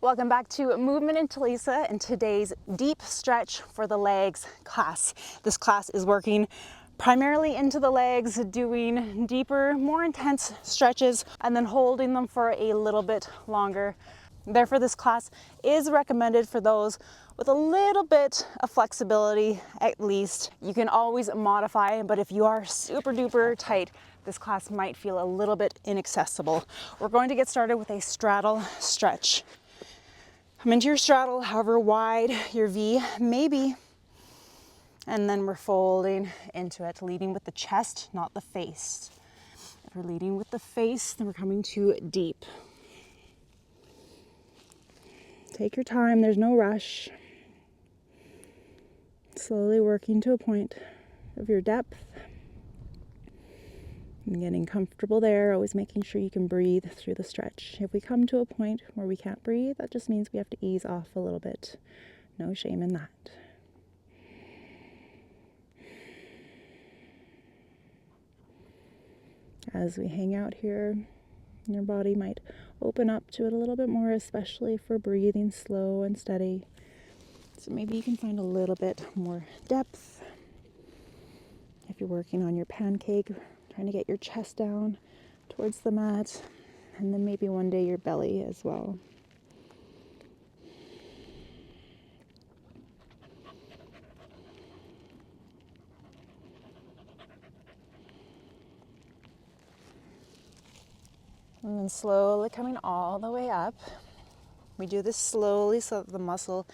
Welcome back to Movement in Talisa and today's deep stretch for the legs class. This class is working primarily into the legs, doing deeper, more intense stretches and then holding them for a little bit longer. Therefore, this class is recommended for those with a little bit of flexibility at least. You can always modify, but if you are super duper tight, this class might feel a little bit inaccessible. We're going to get started with a straddle stretch. Come into your straddle, however wide your V may be, and then we're folding into it, leading with the chest, not the face. If we're leading with the face, then we're coming to deep. Take your time, there's no rush. Slowly working to a point of your depth. And getting comfortable there, always making sure you can breathe through the stretch. If we come to a point where we can't breathe, that just means we have to ease off a little bit. No shame in that. As we hang out here, your body might open up to it a little bit more, especially if we're breathing slow and steady. So maybe you can find a little bit more depth. If you're working on your pancake, trying to get your chest down towards the mat, and then maybe one day your belly as well. And then slowly coming all the way up. We do this slowly so that the muscle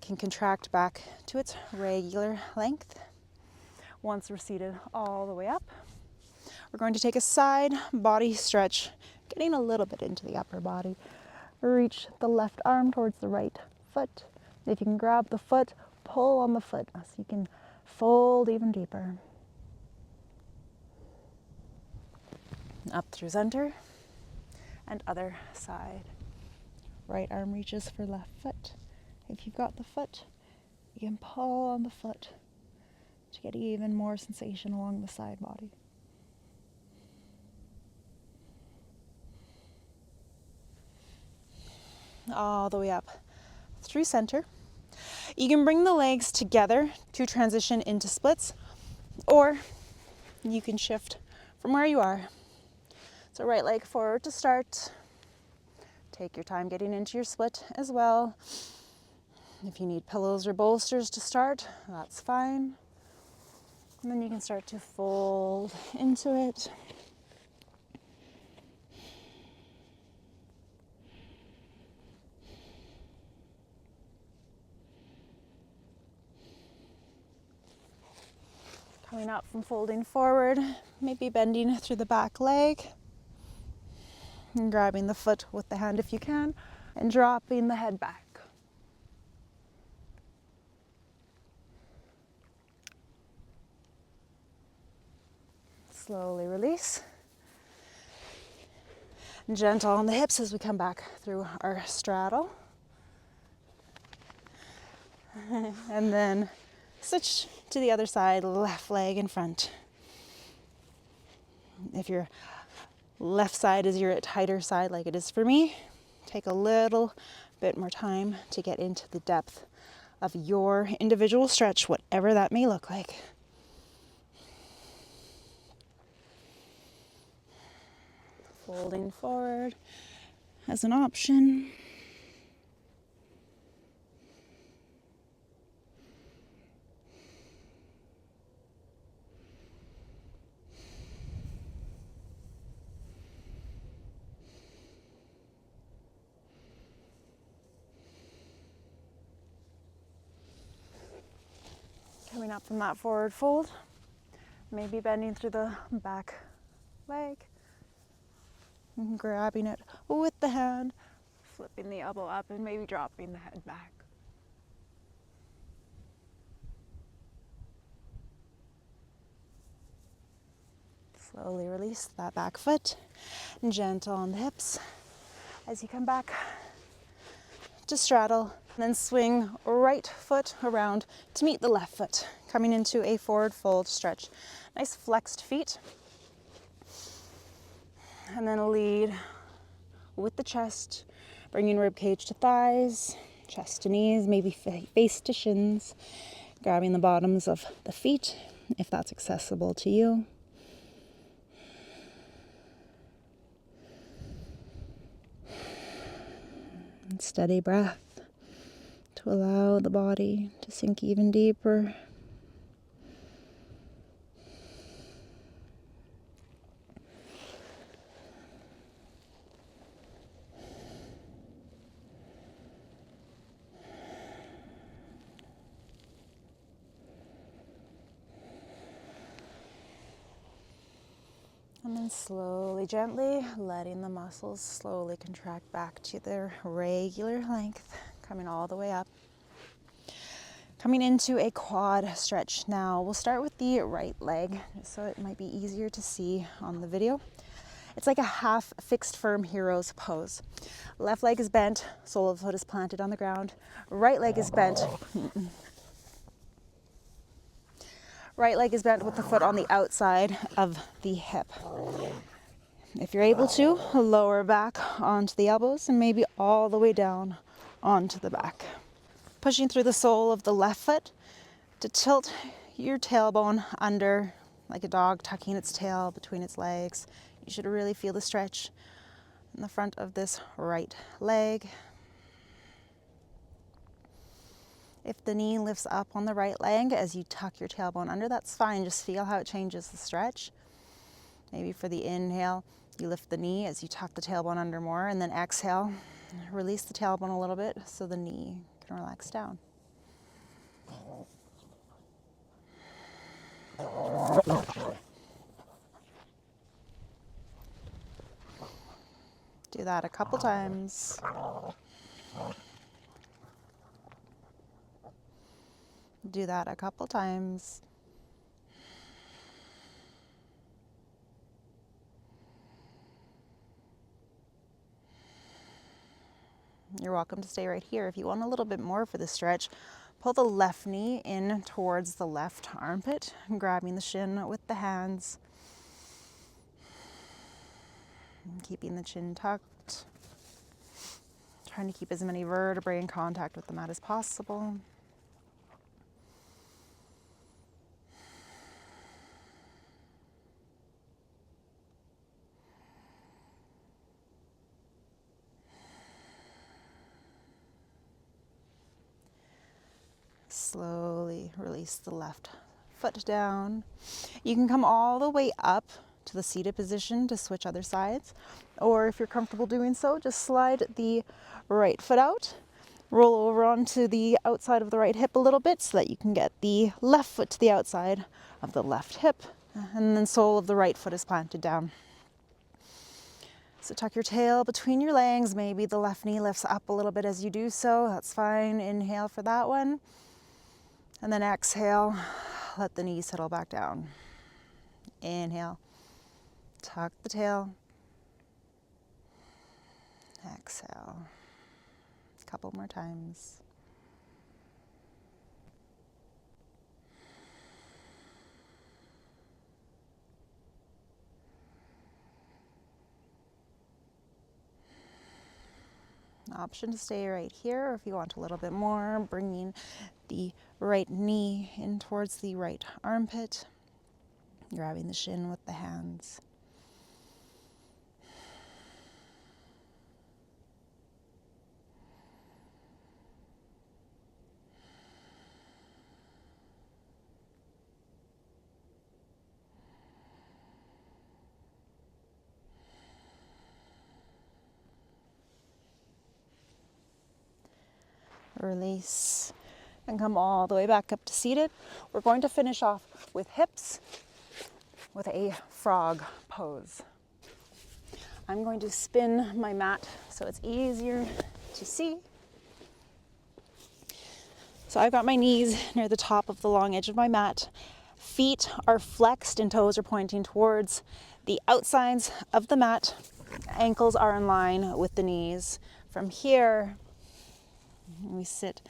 can contract back to its regular length. Once we're seated all the way up, we're going to take a side body stretch, getting a little bit into the upper body. Reach the left arm towards the right foot. If you can grab the foot, pull on the foot so you can fold even deeper. Up through center and other side. Right arm reaches for left foot. If you've got the foot, you can pull on the foot to get even more sensation along the side body. All the way up through center. You can bring the legs together to transition into splits, or you can shift from where you are. So right leg forward to start. Take your time getting into your split as well. If you need pillows or bolsters to start, that's fine. And then you can start to fold into it. Coming up from folding forward, maybe bending through the back leg. And grabbing the foot with the hand if you can, and dropping the head back. Slowly release. Gentle on the hips as we come back through our straddle. And then switch to the other side, left leg in front. If your left side is your tighter side like it is for me, take a little bit more time to get into the depth of your individual stretch, whatever that may look like. Folding forward as an option. Coming up from that forward fold, maybe bending through the back leg, and grabbing it with the hand, flipping the elbow up and maybe dropping the head back. Slowly release that back foot, and gentle on the hips as you come back to straddle. And then swing right foot around to meet the left foot, coming into a forward fold stretch. Nice flexed feet. And then lead with the chest, Bringing rib cage to thighs, chest to knees, maybe face to shins. Grabbing the bottoms of the feet if that's accessible to you. And steady breath to allow the body to sink even deeper. And then slowly, gently, letting the muscles slowly contract back to their regular length, coming all the way up. Coming into a quad stretch now. We'll start with the right leg, so it might be easier to see on the video. It's like a half fixed firm hero's pose. Left leg is bent, sole of the foot is planted on the ground. Right leg is bent. Right leg is bent with the foot on the outside of the hip. If you're able to, lower back onto the elbows and maybe all the way down onto the back. Pushing through the sole of the left foot to tilt your tailbone under like a dog tucking its tail between its legs. You should really feel the stretch in the front of this right leg. If the knee lifts up on the right leg as you tuck your tailbone under, that's fine. Just feel how it changes the stretch. Maybe for the inhale, you lift the knee as you tuck the tailbone under more, and then exhale, release the tailbone a little bit so the knee can relax down. Do that a couple times. Do that a couple times. You're welcome to stay right here. If you want a little bit more for this stretch, pull the left knee in towards the left armpit, grabbing the shin with the hands. Keeping the chin tucked. Trying to keep as many vertebrae in contact with the mat as possible. Slowly release the left foot down. You can come all the way up to the seated position to switch other sides, or if you're comfortable doing so, just slide the right foot out, roll over onto the outside of the right hip a little bit so that you can get the left foot to the outside of the left hip, and then sole of the right foot is planted down. So tuck your tail between your legs. Maybe the left knee lifts up a little bit as you do so. That's fine. Inhale for that one. And then exhale, let the knee settle back down. Inhale, tuck the tail. Exhale. A couple more times. Option to stay right here, or if you want a little bit more, bringing the right knee in towards the right armpit, grabbing the shin with the hands. Release and come all the way back up to seated. We're going to finish off with hips with a frog pose. I'm going to spin my mat so it's easier to see. So I've got my knees near the top of the long edge of my mat. Feet are flexed and toes are pointing towards the outsides of the mat. Ankles are in line with the knees. From here, we sit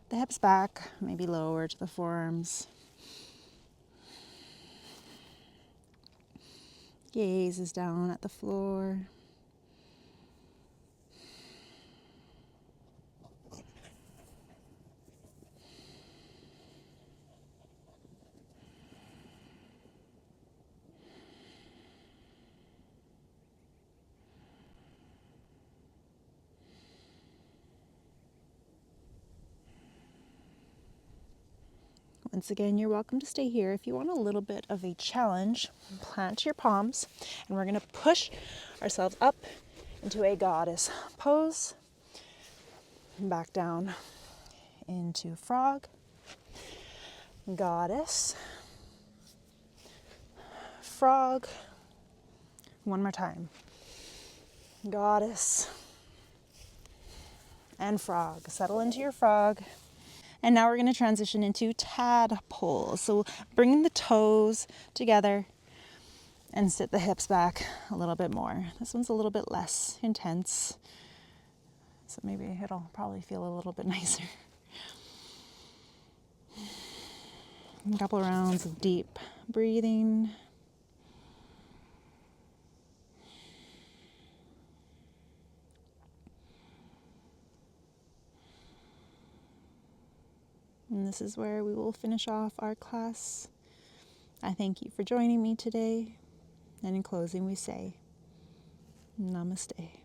the hips back, maybe lower to the forearms. Gaze is down at the floor. Once again, you're welcome to stay here. If you want a little bit of a challenge, plant your palms, and we're going to push ourselves up into a goddess pose. Back down into frog, goddess, frog. One more time. Goddess and frog. Settle into your frog. And now we're going to transition into tadpole. So bringing the toes together and sit the hips back a little bit more. This one's a little bit less intense, so maybe it'll probably feel a little bit nicer. A couple rounds of deep breathing. And this is where we will finish off our class. I thank you for joining me today. And in closing, we say, Namaste.